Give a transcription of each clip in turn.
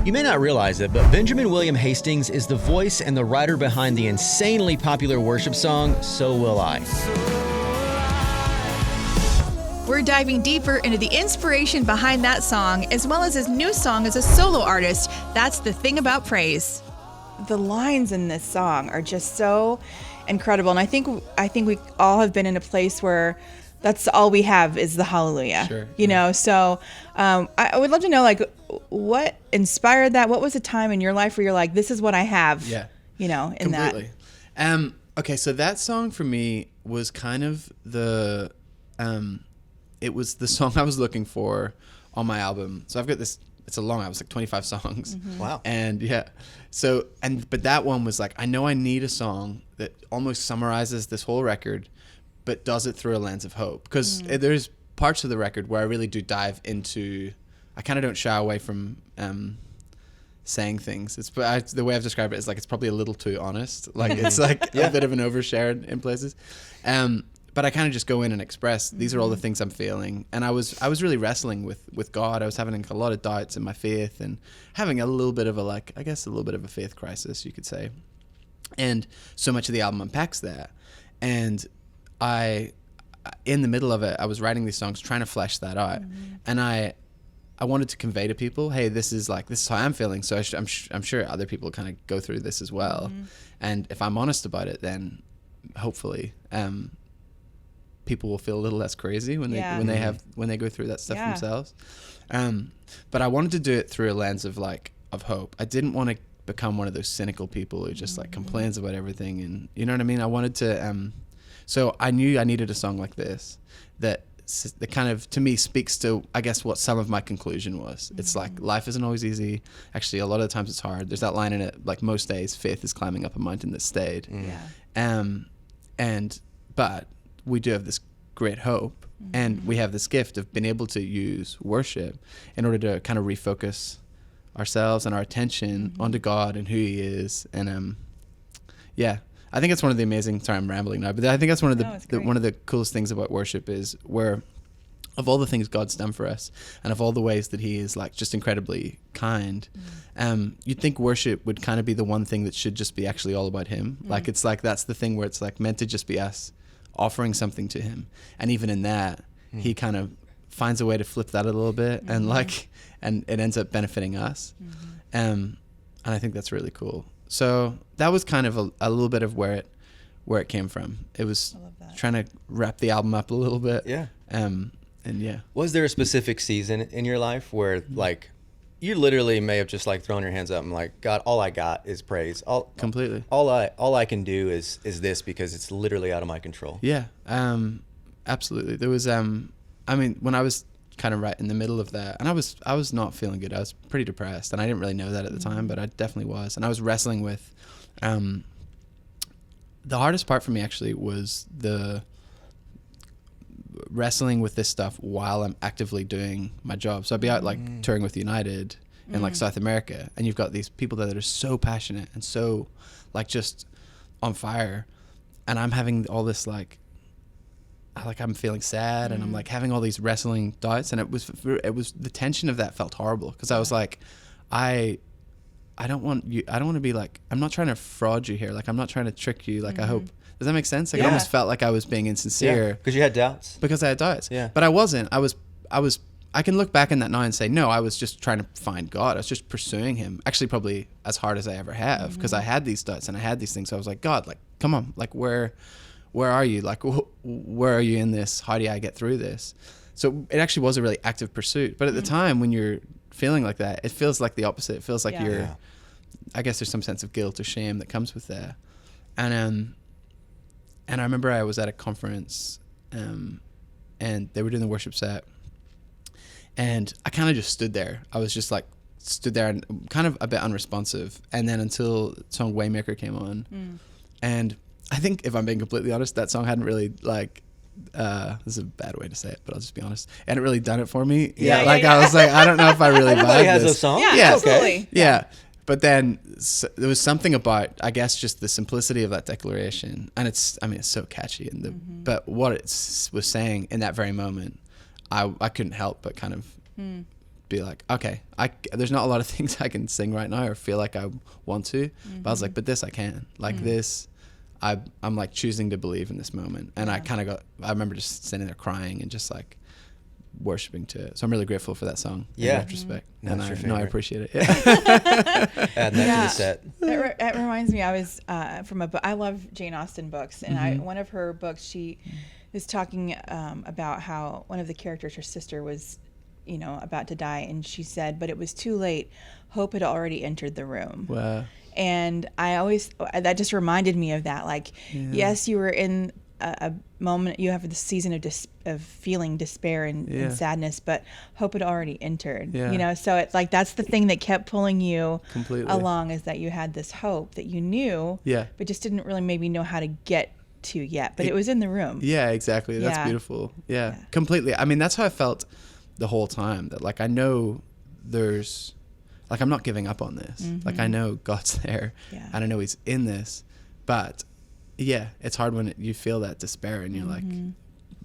You may not realize it, but Benjamin William Hastings is the voice and the writer behind the insanely popular worship song, So Will I. We're diving deeper into the inspiration behind that song, as well as his new song as a solo artist. That's the thing about praise. The lines in this song are just so incredible. And I think we all have been in a place where that's all we have is the hallelujah. Sure, you know, so I would love to know, like, what inspired that? What was a time in your life where you're like, this is what I have, you know, in completely. that? Okay, so that song for me was kind of the, it was the song I was looking for on my album. So I've got this, it's a long album, it's like 25 songs. Mm-hmm. Wow. And but that one was like, I know I need a song that almost summarizes this whole record, but does it through a lens of hope. Because there's parts of the record where I really do dive into, I kind of don't shy away from saying things. The way I've described it is like, it's probably a little too honest. Like it's like a bit of an overshared in places. But I kind of just go in and express, these are all the things I'm feeling. And I was really wrestling with God. I was having a lot of doubts in my faith and having a little bit of a faith crisis, you could say. And so much of the album unpacks that. And in the middle of it, I was writing these songs, trying to flesh that out. And I wanted to convey to people, hey, this is how I'm feeling. So I'm sure other people kind of go through this as well. And if I'm honest about it, then hopefully, people will feel a little less crazy when they go through that stuff themselves. But I wanted to do it through a lens of hope. I didn't want to become one of those cynical people who just complains about everything, and you know what I mean. I wanted to. So I knew I needed a song like this that kind of, to me, speaks to, I guess, what some of my conclusion was. It's like, life isn't always easy. Actually, a lot of the times it's hard. There's that line in it, like, most days faith is climbing up a mountain that stayed. But we do have this great hope, and we have this gift of being able to use worship in order to kind of refocus ourselves and our attention onto God and who He is. And I think it's one of the amazing. Sorry, I'm rambling now, but I think that's one of the coolest things about worship is where, of all the things God's done for us, and of all the ways that He is like just incredibly kind, you'd think worship would kind of be the one thing that should just be actually all about Him. Like it's like that's the thing where it's like meant to just be us offering something to Him, and even in that, He kind of finds a way to flip that a little bit, and and it ends up benefiting us, and I think that's really cool. So that was kind of a little bit of where it came from. It was trying to wrap the album up a little bit. Was there a specific season in your life where like you literally may have just like thrown your hands up and like, God, all I got is praise. Completely. All I can do is this because it's literally out of my control. Yeah. Absolutely. There was when I was kind of right in the middle of that, and I was not feeling good. I was pretty depressed, and I didn't really know that at the time, but I definitely was. And I was wrestling with the hardest part for me actually was the wrestling with this stuff while I'm actively doing my job. So I'd be out like touring with United in like South America, and you've got these people there that are so passionate and so like just on fire, and I'm having all this like I'm feeling sad, and I'm like having all these wrestling doubts, and it was the tension of that felt horrible, because I was like, I don't want to be like, I'm not trying to fraud you here, like I'm not trying to trick you, like I hope, does that make sense? Like I almost felt like I was being insincere because you had doubts. Because I had doubts. But I wasn't. I can look back in that now and say, no, I was just trying to find God. I was just pursuing Him, actually probably as hard as I ever have, because I had these doubts and I had these things. So I was like, God, like come on, like where are you? Like, where are you in this? How do I get through this? So it actually was a really active pursuit. But at the time when you're feeling like that, it feels like the opposite. It feels like I guess there's some sense of guilt or shame that comes with that. And I remember I was at a conference, and they were doing the worship set, and I kind of just stood there. I was just like, stood there and kind of a bit unresponsive. And then until the song Waymaker came on, and I think, if I'm being completely honest, that song hadn't really like, this is a bad way to say it, but I'll just be honest, it hadn't really done it for me. I was like, I don't know if I really Everybody vibe has this. a song. Yeah, absolutely. Yeah. But then there was something about, I guess, just the simplicity of that declaration. And it's so catchy. And but what it was saying in that very moment, I couldn't help but kind of be like, okay, there's not a lot of things I can sing right now or feel like I want to, but I was like, but this I can. Like this, I'm like choosing to believe in this moment. And I remember just sitting there crying and just like worshiping to it. So I'm really grateful for that song in retrospect. And I appreciate it. Yeah. Add that to the set. It reminds me, I was from a book. I love Jane Austen books, and one of her books, she was talking about how one of the characters, her sister, was about to die, and she said, but it was too late. Hope had already entered the room. Wow. And that just reminded me of that. Like, yes, you were in a moment, you have the season of feeling despair and sadness, but hope had already entered. So it's like, that's the thing that kept pulling you completely along, is that you had this hope that you knew, but just didn't really maybe know how to get to yet, but it was in the room. Yeah, exactly. That's beautiful. Yeah, completely. I mean, that's how I felt the whole time, that like I know there's like, I'm not giving up on this. Like I know God's there and I know he's in this, but it's hard when you feel that despair and you're like,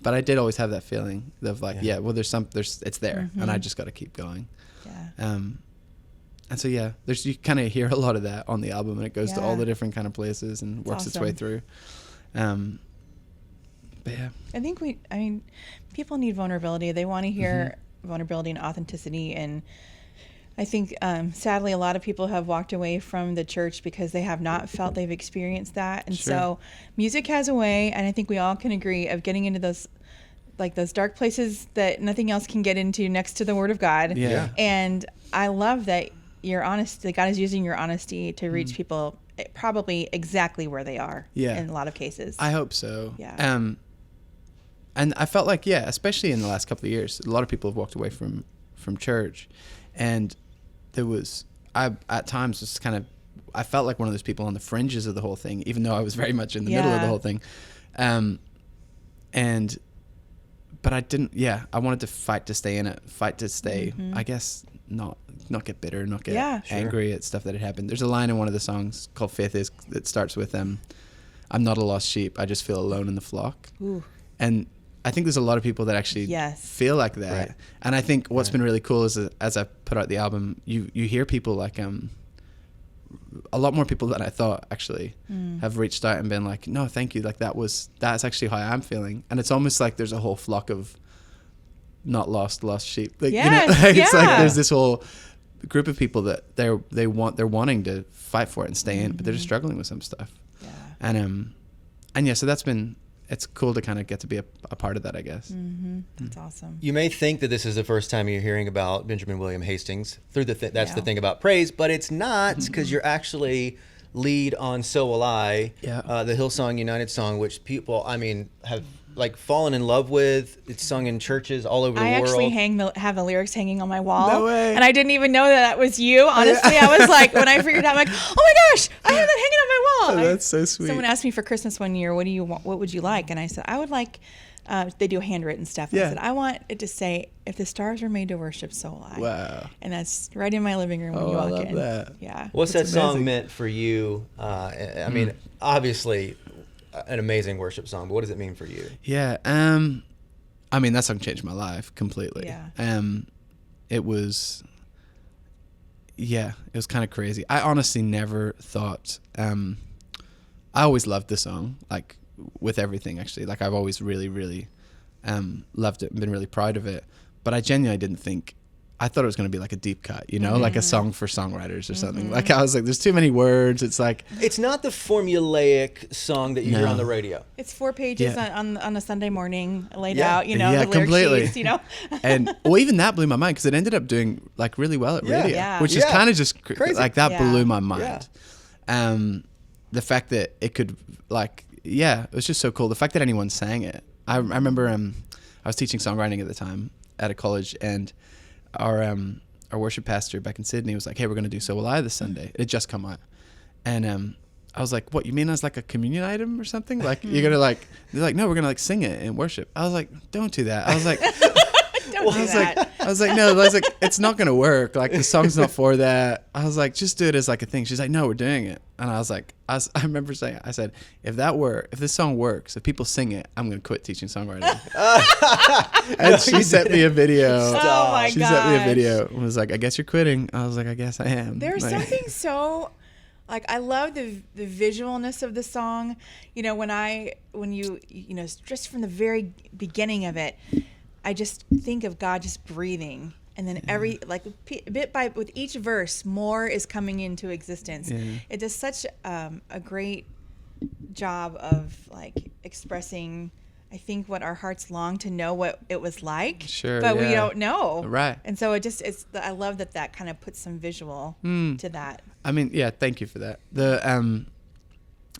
but I did always have that feeling of like, well, it's there and I just got to keep going. And so you kind of hear a lot of that on the album, and it goes to all the different kind of places and works its way through. But I think people need vulnerability. They want to hear vulnerability and authenticity. And I think, sadly, a lot of people have walked away from the church because they have not felt they've experienced that. And so music has a way, and I think we all can agree, of getting into those dark places that nothing else can get into next to the Word of God. Yeah. And I love that you're honest, that God is using your honesty to reach people probably exactly where they are in a lot of cases. I hope so. Yeah. And I felt like, especially in the last couple of years, a lot of people have walked away from church, and there was, at times just kind of, I felt like one of those people on the fringes of the whole thing, even though I was very much in the middle of the whole thing. But I didn't, I wanted to fight to stay in it, fight to stay, I guess, not get bitter, not get angry at stuff that had happened. There's a line in one of the songs called Faith Is that starts with, I'm not a lost sheep, I just feel alone in the flock. Ooh. And I think there's a lot of people that actually feel like that. Right. And I think what's been really cool is, as I put out the album, you hear people like, a lot more people than I thought actually have reached out and been like, no, thank you. Like that's actually how I'm feeling. And it's almost like there's a whole flock of not lost sheep. Like, it's like there's this whole group of people that they're wanting to fight for it and stay in, but they're just struggling with some stuff. Yeah. And so it's cool to kind of get to be a part of that, I guess. That's awesome. You may think that this is the first time you're hearing about Benjamin William Hastings through that's the thing about praise, but it's not, because you're actually lead on So Will I, the Hillsong United song, which people, have like fallen in love with. It's sung in churches all over the world. I actually have the lyrics hanging on my wall. No way. And I didn't even know that was you. Honestly, I was like, when I figured out, I'm like, oh my gosh, I have that hanging on my wall. Oh, that's so sweet. Someone asked me for Christmas one year, what do you want? What would you like? And I said, I would like, they do handwritten stuff. And I said, I want it to say, if the stars were made to worship, so will I. Wow. And that's right in my living room when you walk in. I love that. Yeah. What's that song meant for you? Obviously, an amazing worship song, but what does it mean for you? Yeah. That song changed my life completely. Yeah. It was kind of crazy. I honestly never thought, I always loved the song, like with everything actually. Like I've always really, really loved it and been really proud of it. But I genuinely didn't think, I thought it was going to be like a deep cut, like a song for songwriters or something. Like I was like, there's too many words. It's like, it's not the formulaic song that you hear on the radio. It's 4 pages on a Sunday morning laid out, the lyric completely. sheets, And even that blew my mind, because it ended up doing like really well at radio, which is kind of just crazy. Like that blew my mind. The fact that it could it was just so cool. The fact that anyone sang it. I remember I was teaching songwriting at the time at a college, and our worship pastor back in Sydney was like, hey, we're going to do So Will I this Sunday. It had just come out. And I was like, what, you mean as like a communion item or something? Like, you're going to they're like, no, we're going to sing it in worship. I was like, don't do that. I was like, I was like, no, I was like, it's not gonna work. Like the song's not for that. I was like, just do it as like a thing. She's like, no, we're doing it. And I was like, I remember saying, I said, if this song works, if people sing it, I'm gonna quit teaching songwriting. And she sent me a video. Oh my She sent me a video and was like, I guess you're quitting. I was like, I guess I am. There's like, something so, like, I love the visualness of the song. You know, when you just from the very beginning of it, I just think of God just breathing. And then with each verse, more is coming into existence. Yeah. It does such a great job of like expressing, I think, what our hearts long to know what it was like. Sure, but we don't know. Right. And so I love that kind of puts some visual to that. I mean, yeah, thank you for that.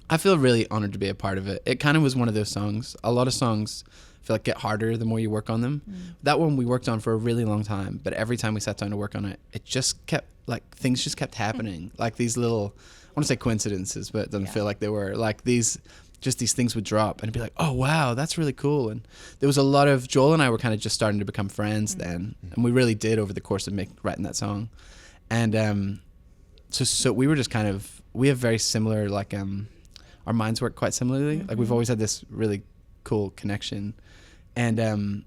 I feel really honored to be a part of it. It kind of was one of those songs. A lot of songs feel like get harder the more you work on them. That one we worked on for a really long time, but every time we sat down to work on it, it just kept things just kept happening. Like these little, I want to say coincidences, but it doesn't feel like they were. Like these things would drop and it'd be like, oh wow, that's really cool. And there was a lot of, Joel and I were kind of just starting to become friends then, and we really did over the course of writing that song. And so we were just kind of, we have very similar, like our minds work quite similarly. Like we've always had this really cool connection. And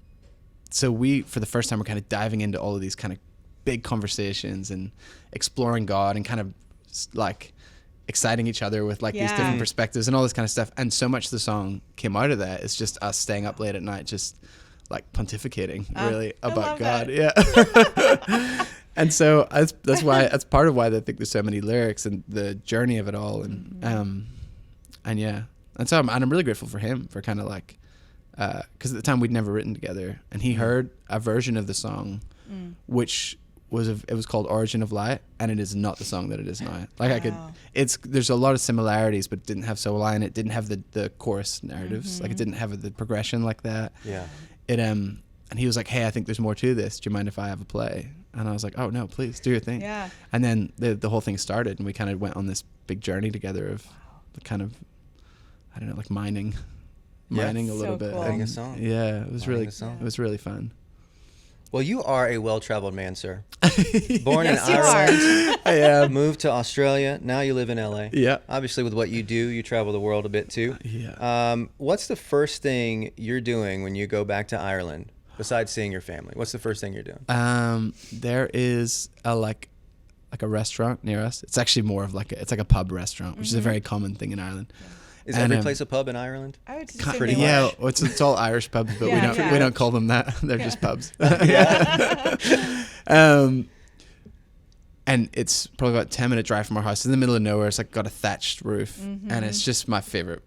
so we, for the first time, we're kind of diving into all of these kind of big conversations and exploring God and kind of like exciting each other with like these different perspectives and all this kind of stuff. And so much of the song came out of that. It's just us staying up late at night, just like pontificating really about God. That. Yeah. And so that's part of why I think there's so many lyrics and the journey of it all. And yeah. And so I'm really grateful for him for kind of like, because at the time we'd never written together, and he heard a version of the song, which it was called Origin of Light, and it is not the song that it is now. Like there's a lot of similarities, but it didn't have So Will I, and it didn't have the chorus narratives. Like it didn't have the progression like that. Yeah. And he was like, hey, I think there's more to this. Do you mind if I have a play? And I was like, oh no, please do your thing. Yeah. And then the whole thing started, and we kind of went on this big journey together of kind of, I don't know, like mining a little bit. Cool. Writing a song. Yeah, it was really fun. Well, you are a well-traveled man, sir. Born in you Ireland. I am. Moved to Australia. Now you live in LA. Yeah. Obviously, with what you do, you travel the world a bit too. Yeah. What's the first thing you're doing when you go back to Ireland, besides seeing your family? What's the first thing you're doing? There is a restaurant near us. It's actually more of it's like a pub restaurant, which is a very common thing in Ireland. Is every place a pub in Ireland? I would just say pretty much. Yeah, it's all Irish pubs, but we don't call them that. They're just pubs. And it's probably about a 10-minute drive from our house. It's in the middle of nowhere. It's like got a thatched roof, and it's just my favorite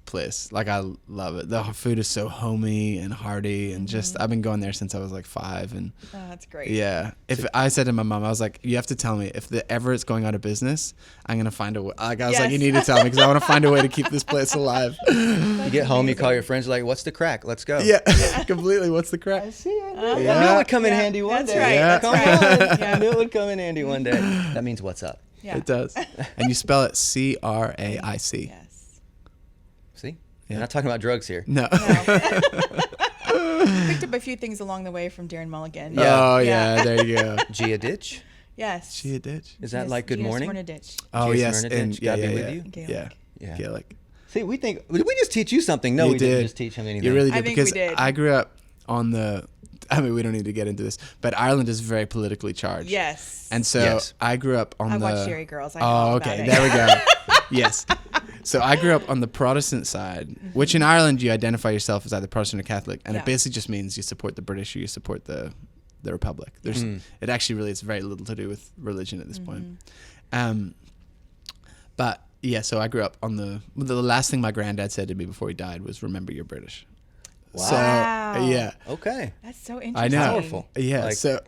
place. Like I love it. The food is so homey and hearty, and just I've been going there since I was like 5. And that's great. Yeah. If I said to my mom, I was like, you have to tell me if ever it's going out of business, I'm gonna find a way. Like I was like, you need to tell me because I want to find a way to keep this place alive. You get home, you call your friends, like, what's the crack? Let's go. Yeah, completely. What's the crack? I see it. I knew it would come in handy one day. Right. Yeah. Come on. I knew it would come in handy one day. That means what's up. Yeah. It does. And you spell it CRAIC. Yes. See? We're not talking about drugs here. No. Picked up a few things along the way from Darren Mulligan. Yeah. Oh yeah, there you go. Gia Ditch? Yes. Gia Ditch. Is that like good morning? Oh Gia yes, Smyrna and Ditch, God be with you? Yeah. Yeah. Gaelic. See, we think, did we just teach you something? No, You we didn't did. just teach him anything. You really did I think because we did. I grew up on I mean, we don't need to get into this, but Ireland is very politically charged. Yes. And so Yes. I grew up on I the. watched Dairy Girls. I know all about okay. it. There we go. Yes. So I grew up on the Protestant side, which in Ireland you identify yourself as either Protestant or Catholic, and it basically just means you support the British or you support the Republic. It actually really has very little to do with religion at this point. But yeah, so I grew up on the last thing my granddad said to me before he died was, "Remember, you're British." Wow. So yeah, Okay. That's so interesting. I know. Powerful. Yeah. Like- So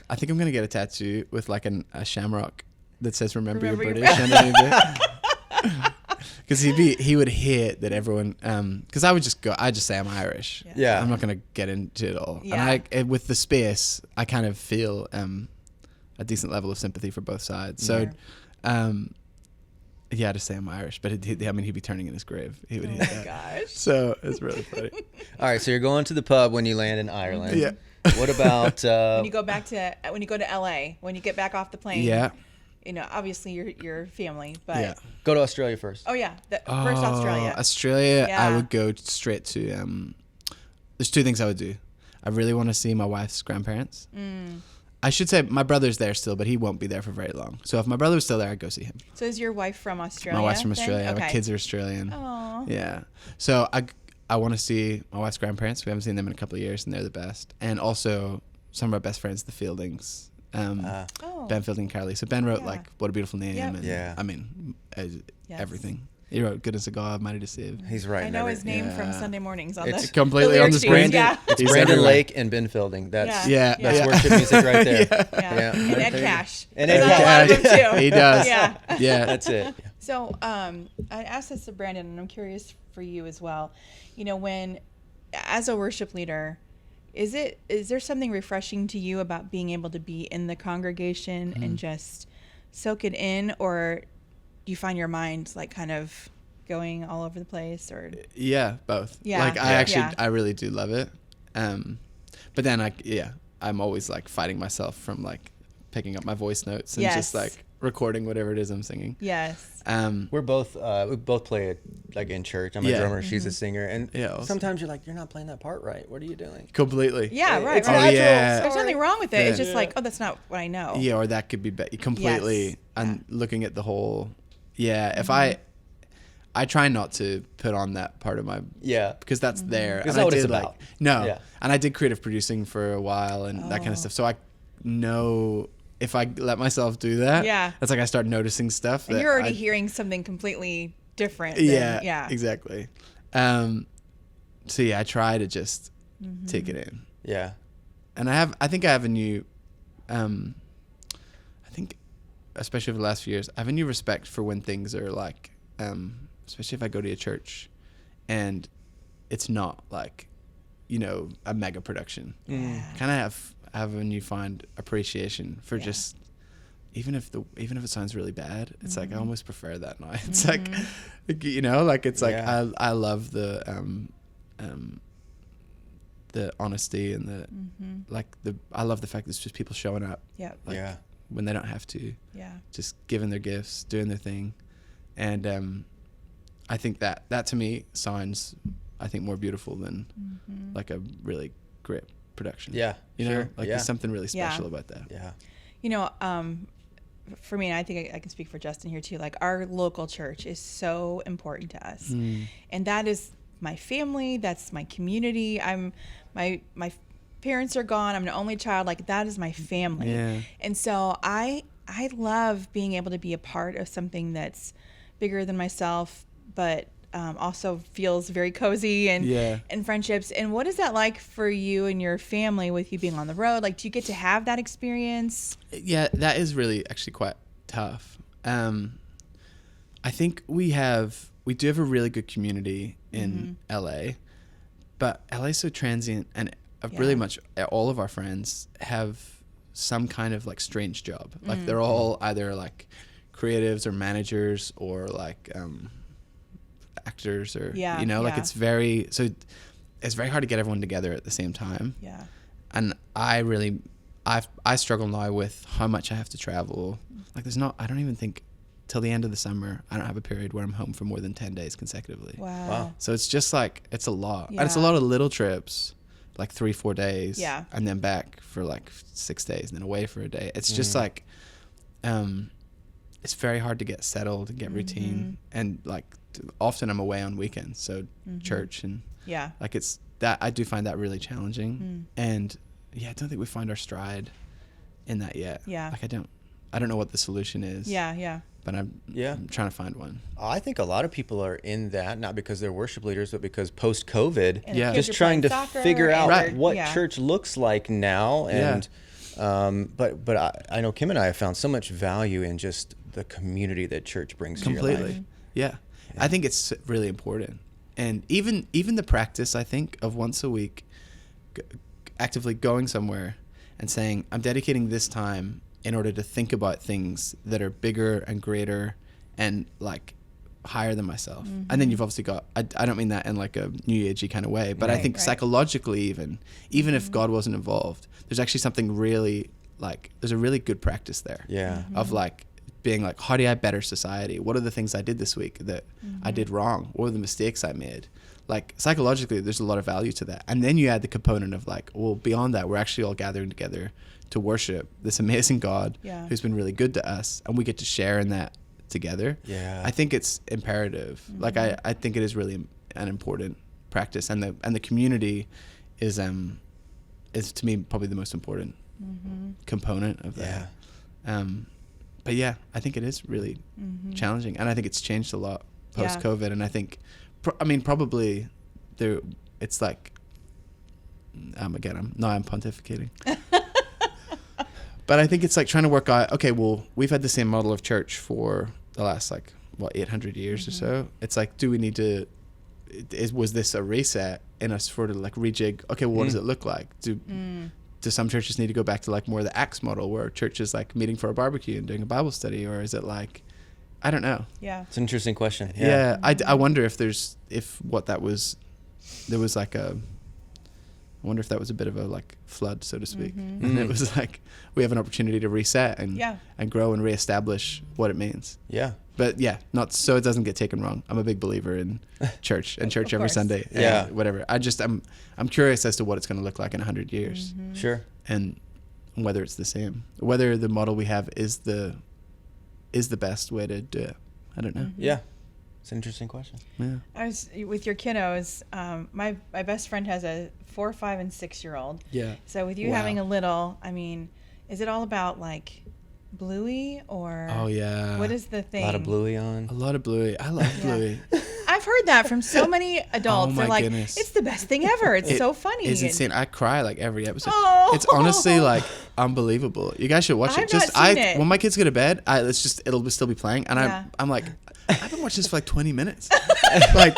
I think I'm gonna get a tattoo with like a shamrock that says "Remember, Remember you're you're British" underneath it. Because he would hate that everyone. Because I just say I'm Irish. Yeah. I'm not gonna get into it all. Yeah. And with the space, I kind of feel a decent level of sympathy for both sides. So, yeah, to say I'm Irish, but he'd be turning in his grave. He would hate that. Gosh. So it's really funny. All right, so you're going to the pub when you land in Ireland. Yeah. What about when you go to LA, when you get back off the plane? Yeah. You know, obviously your family, but go to Australia first? Oh yeah, first Australia. Australia, Yeah. I would go straight to. There's two things I would do. I really want to see my wife's grandparents. I should say my brother's there still, but he won't be there for very long. So if my brother was still there, I'd go see him. So is your wife from Australia? My wife's from Australia. Okay. My kids are Australian. Aww. Yeah. So I want to see my wife's grandparents. We haven't seen them in a couple of years, and they're the best. And also some of our best friends, the Fieldings. Ben Fielding and Carly. So Ben wrote like "What a Beautiful Name" and I mean everything. He wrote "Goodness of God, Mighty to Save." He's right. I know his name from Sunday mornings on it's the completely on the screen. It's Brandon Lake and Ben Fielding. That's that's worship music right there. And Ed Cash. And Ed Cash. Too. He does. Yeah. That's it. So I asked this to Brandon, and I'm curious for you as well. You know, when as a worship leader, is there something refreshing to you about being able to be in the congregation and just soak it in, or do you find your mind like kind of going all over the place? Or both. Yeah. Like I really do love it. But then I'm always like fighting myself from like picking up my voice notes and just like recording whatever it is I'm singing. Yes. We both play it like in church. I'm a drummer. She's a singer, and awesome. Sometimes you're like, you're not playing that part right. What are you doing? Completely. Yeah, right. It's right. natural. There's nothing wrong with it. It's just like, oh, that's not what I know. Yeah, or that could be completely. Yes. And looking at the whole. Yeah, if I try not to put on that part of my because that's there. Because and what I it's did about. And I did creative producing for a while and that kind of stuff. So I know if I let myself do that, it's like I start noticing stuff. And you're already hearing something completely different. Exactly. So I try to just take it in. Yeah. And I think I have a new, especially over the last few years, I have a new respect for when things are like, especially if I go to a church and it's not like, a mega production. Kind of have a newfound appreciation for just, even if it sounds really bad, it's like, I almost prefer that now. It's like, it's like, I love the honesty and I love the fact that it's just people showing up. When they don't have to. Just giving their gifts, doing their thing. And I think that to me sounds, I think, more beautiful than like a really great production. There's something really special about that. For me, and I think I can speak for Justin here too, like our local church is so important to us. And that is my family, that's my community. My parents are gone. I'm the only child. Like that is my family. And so I love being able to be a part of something that's bigger than myself, but also feels very cozy and friendships. And what is that like for you and your family with you being on the road? Like, do you get to have that experience? Yeah, that is really actually quite tough. I think we do have a really good community in LA, but LA is so transient, and really much all of our friends have some kind of like strange job. Like they're all either like creatives or managers or like actors or it's very hard to get everyone together at the same time. And I struggle now with how much I have to travel. Like I don't even think till the end of the summer I don't have a period where I'm home for more than 10 days consecutively. Wow. So it's just like it's a lot. And it's a lot of little trips, like 3-4 days, and then back for like 6 days and then away for a day. It's just like it's very hard to get settled and get routine, and like often I'm away on weekends, so church and like it's that I do find that really challenging. And I don't think we find our stride in that yet. Like I don't know what the solution is. But I'm trying to find one. I think a lot of people are in that, not because they're worship leaders, but because post-COVID, just trying to figure out what Yeah. church looks like now. And but I know Kim and I have found so much value in just the community that church brings to your life. Yeah. I think it's really important. And even the practice, I think, of once a week actively going somewhere and saying, I'm dedicating this time in order to think about things that are bigger and greater and like higher than myself. And then you've obviously got, I don't mean that in like a New Agey kind of way, but I think psychologically even if God wasn't involved, there's actually something really like, there's a really good practice there. Yeah. Of like being like, how do I better society? What are the things I did this week that I did wrong? What were the mistakes I made? Like psychologically, there's a lot of value to that. And then you add the component of like, well, beyond that, we're actually all gathering together to worship this amazing God who's been really good to us, and we get to share in that together. Yeah. I think it's imperative. Like I think it is really an important practice, and the community is to me probably the most important component of that. But yeah, I think it is really challenging, and I think it's changed a lot post COVID. And I think probably there, it's like, again, I'm pontificating. But I think it's like trying to work out, okay, well, we've had the same model of church for the last 800 years or so. It's like, do we need to, was this a reset in us for to like rejig? Okay, well, what does it look like? Do some churches need to go back to like more the Acts model, where church is like meeting for a barbecue and doing a Bible study? Or is it like, I don't know. Yeah. It's an interesting question. Yeah. I wonder if there was like I wonder if that was a bit of a like flood, so to speak. And it was like, we have an opportunity to reset and grow and reestablish what it means. Yeah. But yeah, not so it doesn't get taken wrong. I'm a big believer in church and church every Sunday. And whatever. I'm curious as to what it's going to look like in 100 years. Sure. And whether it's the same, whether the model we have is the best way to do it. I don't know. Yeah. It's an interesting question. Yeah. I was with your kiddos. My best friend has a 4, 5, and 6-year-old. Yeah. So with you having a little, I mean, is it all about like Bluey or? Oh yeah. What is the thing? A lot of Bluey on. A lot of Bluey. I love Bluey. I've heard that from so many adults. They're like, it's the best thing ever. It's so funny. It's insane. I cry like every episode. Oh. It's honestly like unbelievable. You guys should watch it. When my kids go to bed, it'll still be playing, and I'm like, I've been watching this for like 20 minutes. Like,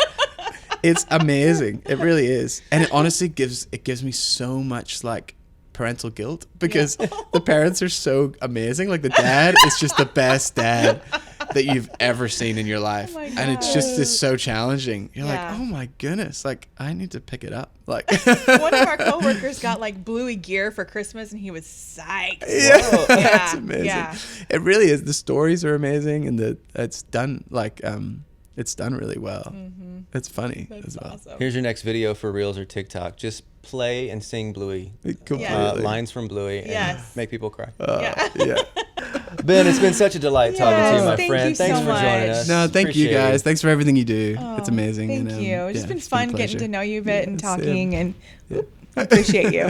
it's amazing. It really is. And it honestly gives me so much like parental guilt, because the parents are so amazing. Like the dad is just the best dad that you've ever seen in your life. Oh, and it's so challenging. You're like, oh my goodness, like I need to pick it up. Like one of our coworkers got like Bluey gear for Christmas, and he was psyched. Yeah, that's amazing. Yeah. It really is. The stories are amazing, and it's done like it's done really well. It's funny as well. Awesome. Here's your next video for Reels or TikTok. Just play and sing Bluey. Lines from Bluey and make people cry. Ben, it's been such a delight talking to you, my friend. Thanks for joining us. No, thank you guys. Thanks for everything you do. It's amazing. Thank you. It's just been fun getting to know you a bit and talking, and I appreciate you.